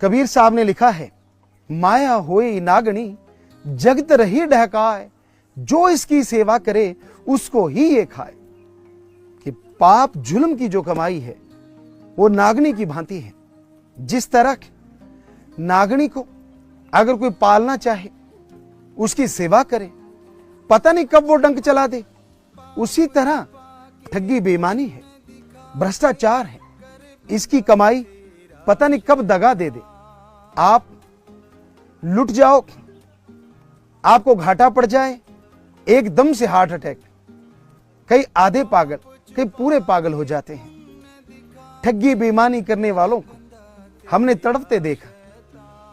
कबीर साहब ने लिखा है, माया होई नागणी जगत रही ढहकाए, जो इसकी सेवा करे उसको ही ये खाए। कि पाप जुल्म की जो कमाई है वो नागनी की भांति है। जिस तरह नागनी को अगर कोई पालना चाहे, उसकी सेवा करे, पता नहीं कब वो डंक चला दे, उसी तरह ठगी बेईमानी है, भ्रष्टाचार है, इसकी कमाई पता नहीं कब दगा दे दे। आप लुट जाओ, आपको घाटा पड़ जाए, एकदम से हार्ट अटैक, कई आधे पागल, कई पूरे पागल हो जाते हैं। ठगी बेईमानी करने वालों को हमने तड़पते देखा।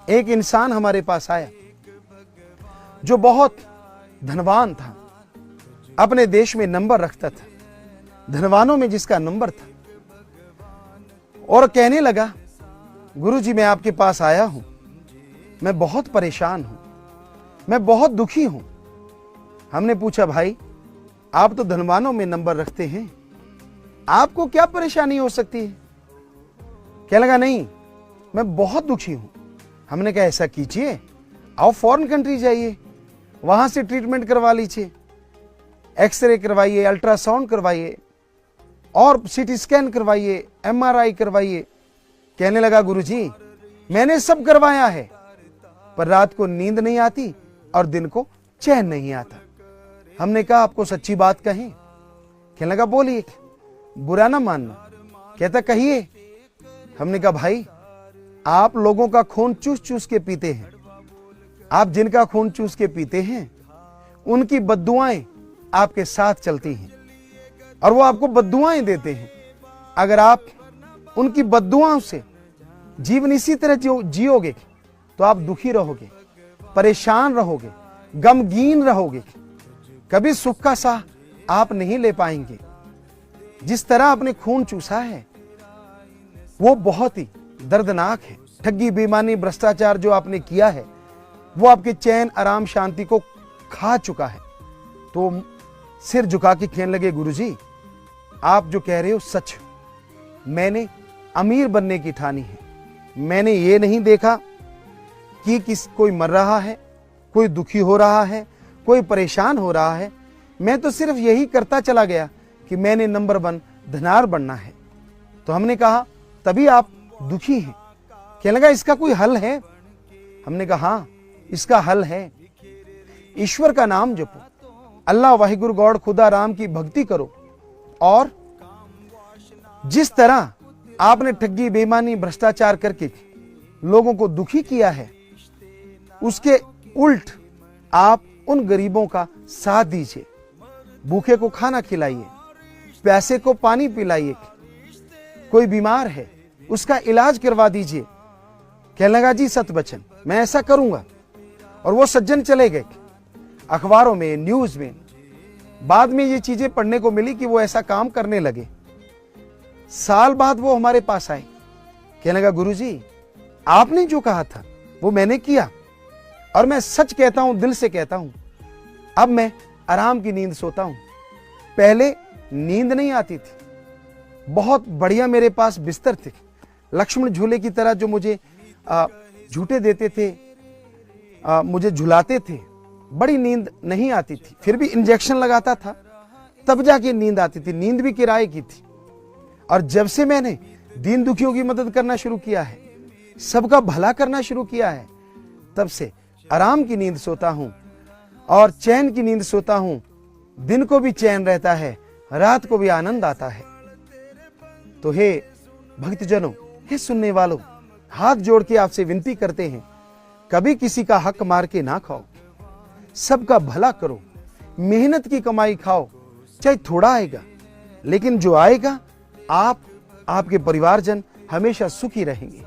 एक इंसान हमारे पास आया जो बहुत धनवान था, अपने देश में नंबर रखता था, धनवानों में जिसका नंबर था, और कहने लगा, गुरुजी मैं आपके पास आया हूं, मैं बहुत परेशान हूं, मैं बहुत दुखी हूं। हमने पूछा, भाई आप तो धनवानों में नंबर रखते हैं, आपको क्या परेशानी हो सकती है? कहने लगा, नहीं मैं बहुत दुखी हूं। हमने कहा, ऐसा कीजिए, आओ फॉरेन कंट्री जाइए, वहां से ट्रीटमेंट करवा लीजिए, एक्सरे करवाइए, अल्ट्रासाउंड करवाइए और सीटी स्कैन करवाइए, एमआरआई करवाइए। कहने लगा, गुरुजी मैंने सब करवाया है, पर रात को नींद नहीं आती और दिन को चैन नहीं आता। हमने कहा, आपको सच्ची बात कहें? कहने लगा, बोलिए, बुरा ना मानना। कहता, कहिए। हमने कहा, भाई आप लोगों का खून चूस चूस के पीते हैं, आप जिनका खून चूस के पीते हैं उनकी बद्दुआएं आपके साथ चलती हैं और वो आपको बद्दुआएं देते हैं। अगर आप उनकी बद्दुआओं से जीवन इसी तरह जियोगे तो आप दुखी रहोगे, परेशान रहोगे, गमगीन रहोगे, कभी सुख का साह आप नहीं ले पाएंगे। जिस तरह आपने खून चूसा है वो बहुत ही दर्दनाक है। ठगी बेईमानी भ्रष्टाचार जो आपने किया है वो आपके चैन आराम शांति को खा चुका है। तो सिर झुका के कहने लगे, गुरुजी आप जो कह रहे हो सच, मैंने अमीर बनने की ठानी है। मैंने ये नहीं देखा कि कोई मर रहा है, कोई दुखी हो रहा है, कोई परेशान हो रहा है। मैं तो सिर्फ यही करता चला गया कि मैंने नंबर 1 धनार बनना है। तो हमने कहा, तभी आप दुखी हैं। कहने लगा, इसका कोई हल है? हमने कहा, हाँ इसका हल है। ईश्वर का नाम जपो, अल्लाह वाहिगुरु गॉड खुदा राम की भक्ति करो, और जिस तरह आपने ठगी बेईमानी भ्रष्टाचार करके लोगों को दुखी किया है, उसके उल्ट आप उन गरीबों का साथ दीजिए, भूखे को खाना खिलाइए, प्यासे को पानी पिलाइए, कोई बीमार है उसका इलाज करवा दीजिए। कहने लगा, जी सत बचन मैं ऐसा करूंगा। और वो सज्जन चले गए। अखबारों में, न्यूज में बाद में ये चीजें पढ़ने को मिली कि वो ऐसा काम करने लगे। साल बाद वो हमारे पास आए। कहने लगा, गुरुजी आपने जो कहा था वो मैंने किया, और मैं सच कहता हूं, दिल से कहता हूं, अब मैं आराम की नींद सोता हूं। पहले नींद नहीं आती थी, बहुत बढ़िया मेरे पास बिस्तर थे, लक्ष्मण झूले की तरह जो मुझे झूठे देते थे, मुझे झुलाते थे, बड़ी नींद नहीं आती थी। फिर भी इंजेक्शन लगाता था तब जाके नींद आती थी, नींद भी किराए की थी। और जब से मैंने दीन दुखियों की मदद करना शुरू किया है, सबका भला करना शुरू किया है, तब से आराम की नींद सोता हूं और चैन की नींद सोता हूं। दिन को भी चैन रहता है, रात को भी आनंद आता है। तो हे भक्तजनों, हे सुनने वालों, हाथ जोड़ के आपसे विनती करते हैं, कभी किसी का हक मार के ना खाओ, सबका भला करो, मेहनत की कमाई खाओ, चाहे थोड़ा आएगा, लेकिन जो आएगा आप, आपके परिवारजन हमेशा सुखी रहेंगे।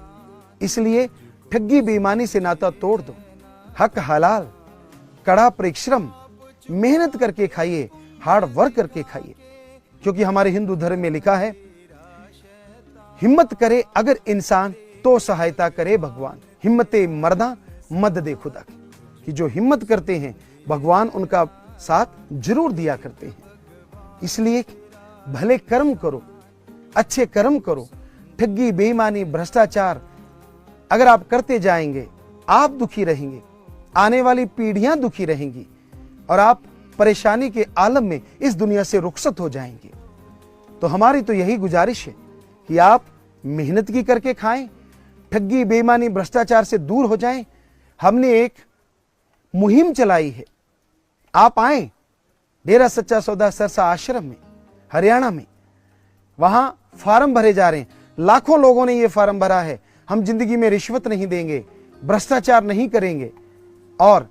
इसलिए ठगी बेईमानी से नाता तोड़ दो, हक हलाल, कड़ा परिश्रम, मेहनत करके खाइए, हार्ड वर्क करके खाइए। क्योंकि हमारे हिंदू धर्म में लिखा है, हिम्मत करे अगर इंसान तो सहायता करे भगवान, हिम्मते मर्दा मददे खुदा। कि जो हिम्मत करते हैं भगवान उनका साथ जरूर दिया करते हैं। इसलिए भले कर्म करो, अच्छे कर्म करो, ठगी बेईमानी भ्रष्टाचार अगर आप करते जाएंगे, आप दुखी रहेंगे, आने वाली पीढ़ियां दुखी रहेंगी और आप परेशानी के आलम में इस दुनिया से रुखसत हो जाएंगे। तो हमारी तो यही गुजारिश है कि आप मेहनत की करके खाएं, ठगी, बेईमानी, भ्रष्टाचार से दूर हो जाएं। हमने एक मुहिम चलाई है, आप आए डेरा सच्चा सौदा सरसा आश्रम में, हरियाणा में, वहां फार्म भरे जा रहे हैं। लाखों लोगों ने यह फार्म भरा है। हम जिंदगी में रिश्वत नहीं देंगे, भ्रष्टाचार नहीं करेंगे। और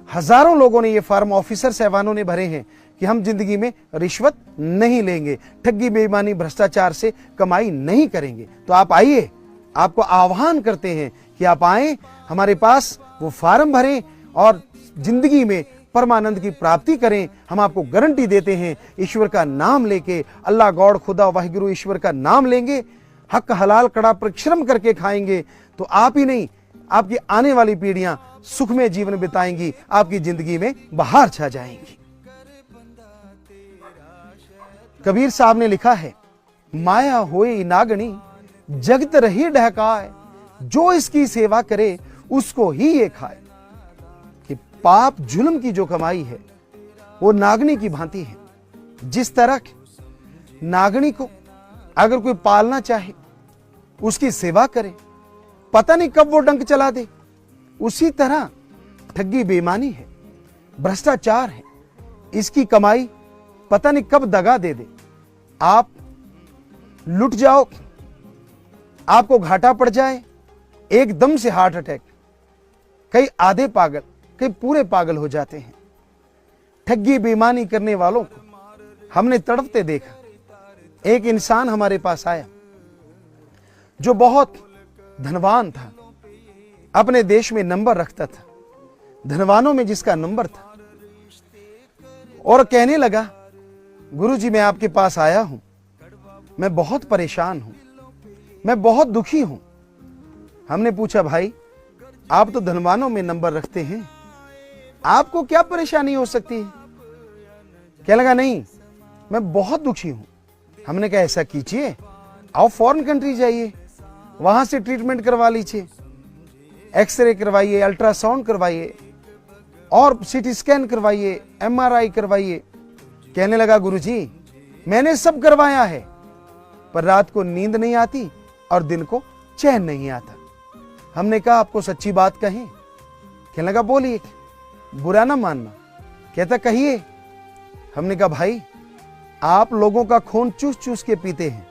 हजारों लोगों ने यह फार्म, ऑफिसर साहबानों ने भरे हैं कि हम जिंदगी में रिश्वत नहीं लेंगे, ठगी, बेईमानी, भ्रष्टाचार से कमाई नहीं करेंगे। तो आप आइए, आपको आह्वान करते हैं कि आप आए, हमारे पास वो फार्म भरें और जिंदगी में परमानंद की प्राप्ति करें। हम आपको गारंटी देते हैं, ईश्वर का नाम लेके, अल्लाह, गॉड, खुदा, वाहिगुरु ईश्वर का नाम लेंगे, हक हलाल कड़ा परिश्रम करके खाएंगे, तो आप ही नहीं, आपकी आने वाली पीढ़ियां सुख में जीवन बिताएंगी, आपकी जिंदगी में बहार छा जाएंगी। कबीर साहब ने लिखा है, माया होई नागणी जगत रही डहकाए, जो इसकी सेवा करे उसको ही ये खाए। कि पाप जुल्म की जो कमाई है वो नागनी की भांति है। जिस तरह नागनी को अगर कोई पालना चाहे, उसकी सेवा करे, पता नहीं कब वो डंक चला दे, उसी तरह ठगी, बेईमानी है, भ्रष्टाचार है, इसकी कमाई पता नहीं कब दगा दे दे। आप लुट जाओ, आपको घाटा पड़ जाए, एकदम से हार्ट अटैक, कई आधे पागल, कई पूरे पागल हो जाते हैं। ठगी, बेईमानी करने वालों को हमने तड़पते देखा। एक इंसान हमारे पास आया जो बहुत धनवान था, अपने देश में नंबर रखता था, धनवानों में जिसका नंबर था, और कहने लगा, गुरुजी मैं आपके पास आया हूं, मैं बहुत परेशान हूं, मैं बहुत दुखी हूं। हमने पूछा, भाई आप तो धनवानों में नंबर रखते हैं, आपको क्या परेशानी हो सकती है? कहने लगा, नहीं मैं बहुत दुखी हूं। हमने कहा, ऐसा कीजिए, आओ फॉरेन कंट्री जाइए, वहां से ट्रीटमेंट करवा लीजिए, एक्सरे करवाइए, अल्ट्रासाउंड करवाइए और सीटी स्कैन करवाइए, MRI करवाइए। कहने लगा, गुरुजी मैंने सब करवाया है, पर रात को नींद नहीं आती और दिन को चैन नहीं आता। हमने कहा, आपको सच्ची बात कहें? कहने लगा, बोलिए, बुरा ना मानना। कहता, कहिए। हमने कहा, भाई आप लोगों का खून चूस चूस के पीते हैं,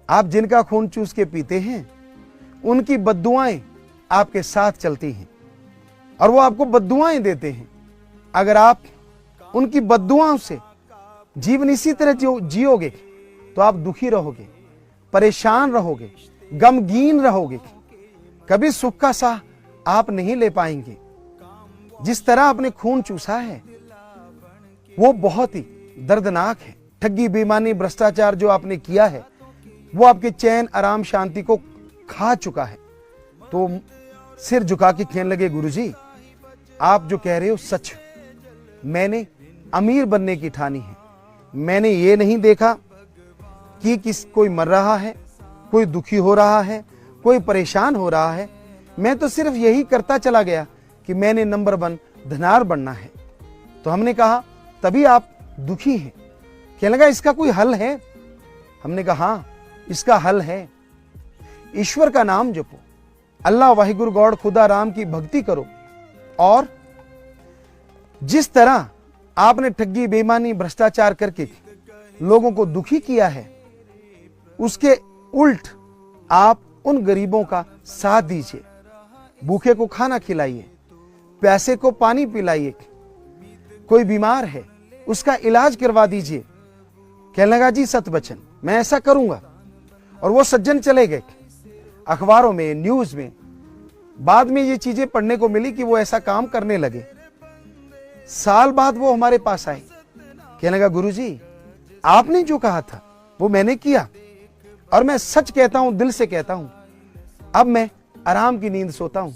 आप जिनका खून चूस के पीते हैं उनकी बद्दुआएं आपके साथ चलती हैं और वो आपको बद्दुआएं देते हैं। अगर आप उनकी बद्दुआओं से जीवन इसी तरह जियोगे तो आप दुखी रहोगे, परेशान रहोगे, गमगीन रहोगे, कभी सुख का साह आप नहीं ले पाएंगे। जिस तरह आपने खून चूसा है वो बहुत ही दर्दनाक है। ठगी, बेईमानी, भ्रष्टाचार जो आपने किया है वो आपके चैन, आराम, शांति को खा चुका है। तो सिर झुका के कहने लगे, गुरुजी आप जो कह रहे हो सच, मैंने अमीर बनने की ठानी है। मैंने ये नहीं देखा कि कोई मर रहा है, कोई दुखी हो रहा है, कोई परेशान हो रहा है। मैं तो सिर्फ यही करता चला गया कि मैंने नंबर 1 धनार बनना है। तो हमने कहा, तभी आप दुखी हैं? कहने लगा, इसका कोई हल है? हमने कहा, हाँ इसका हल है। ईश्वर का नाम जपो, अल्लाह, वाहिगुरु, गॉड, खुदा, राम की भक्ति करो, और जिस तरह आपने ठगी, बेईमानी, भ्रष्टाचार करके लोगों को दुखी किया है, उसके उल्ट आप उन गरीबों का साथ दीजिए, भूखे को खाना खिलाइए, प्यासे को पानी पिलाइए, कोई बीमार है उसका इलाज करवा दीजिए। कहने लगा, जी सत बचन, मैं ऐसा करूंगा। और वो सज्जन चले गए। अखबारों में, न्यूज में बाद में ये चीजें पढ़ने को मिली कि वो ऐसा काम करने लगे। साल बाद वो हमारे पास आए, कहने लगा, गुरुजी आपने जो कहा था वो मैंने किया, और मैं सच कहता हूं, दिल से कहता हूं, अब मैं आराम की नींद सोता हूं।